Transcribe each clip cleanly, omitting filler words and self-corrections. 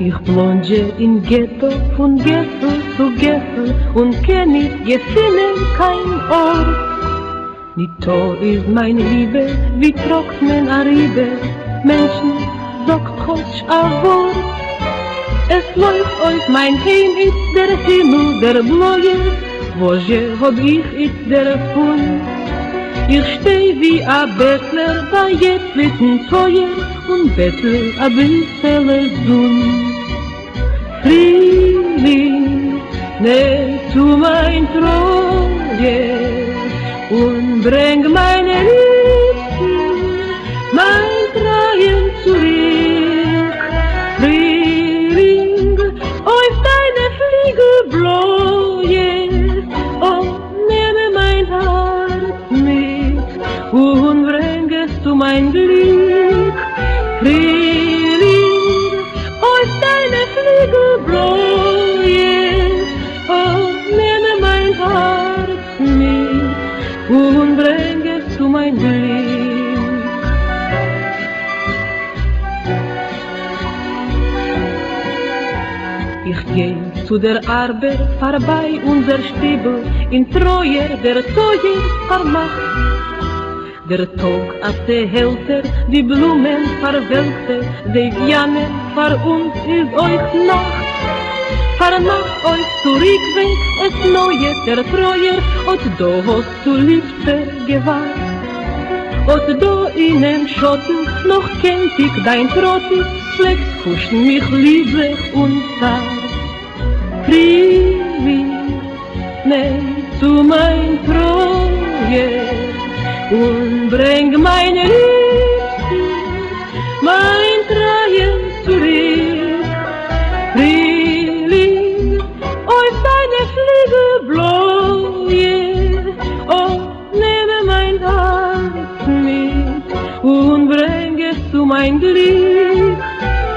Ich plonge in Ghetto von Gessel zu Gessel und kenn ich gefinnen kein Ort. Nicht toll ist meine Liebe, wie trocknen a Riebe, Menschen sagt Kotsch a Wort. Es läuft euch mein Heim ist der Himmel, der Bläue, wo je hab ich ist der Fund. Ich steh wie a Bettler bei jedem Feuer und bettel a bissele Sonn. Frühling, nimm zu mein Treue und bring meine Liebe, mein Tränen zurück. Frühling, auf deine Flügel bläue und nehme mein Herz mit und bring es zu mein Glück. Frühling, auf deine Flügel bläue und nehme mein Herz mit und bring es zu mein Glück. Ich geh zu der Arbeit vorbei unser Stiebel in Treue der Teuer vermacht. Der Tag als der Hälter, die Blumen verwelkte, die Jane vor uns ist euch Nacht. Vermacht euch zurück, wenn es neue der Treuer, und du hast zu liebster gewahrt. Und du in den Schotten, noch kennt ich dein Trotti, schlägt kuschen mich lieblich und zart. Frühling, nimm zu mein Treue und bring meine Liebe, mein Tränen zurück. Frühling, auf deine Flügel bläue und nehme mein Herz mit und bring es zu mein Glück.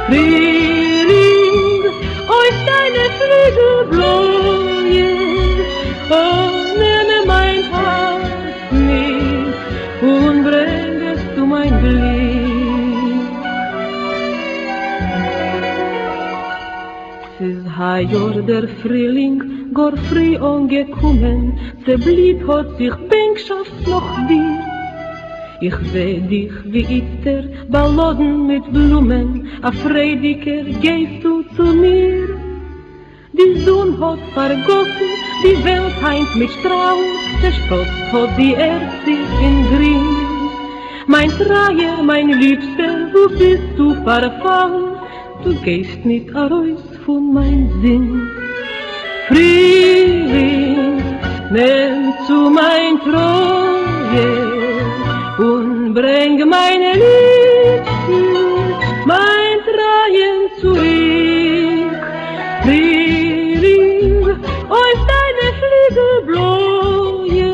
Frühling, auf deine Flügel bläue und nehme mein Herz mit und bring es zu mein Glück. Es ist heuer der Frühling, gar früh angekommen, zerblieb hat sich Bänkschaft noch dir. Ich seh dich wie Ister, Balladen mit Blumen, a Freudiger gehst du zu mir. Die Sonne hat vergossen, die Welt heint mit Strahlen, der Stoß hat die Erde in Grün. Mein Treier, mein Liebster, wo bist du verfallen? Du gehst nicht heraus von mein Sinn. Frühling, nimm zu mein Treue und bring meine Liebste, mein Tränen zurück. Frühling, auf deine Flügel bläue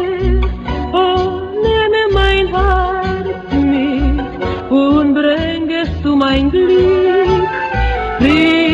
und nehme mein Herz mit und bring es zu mein Glück. Frühling,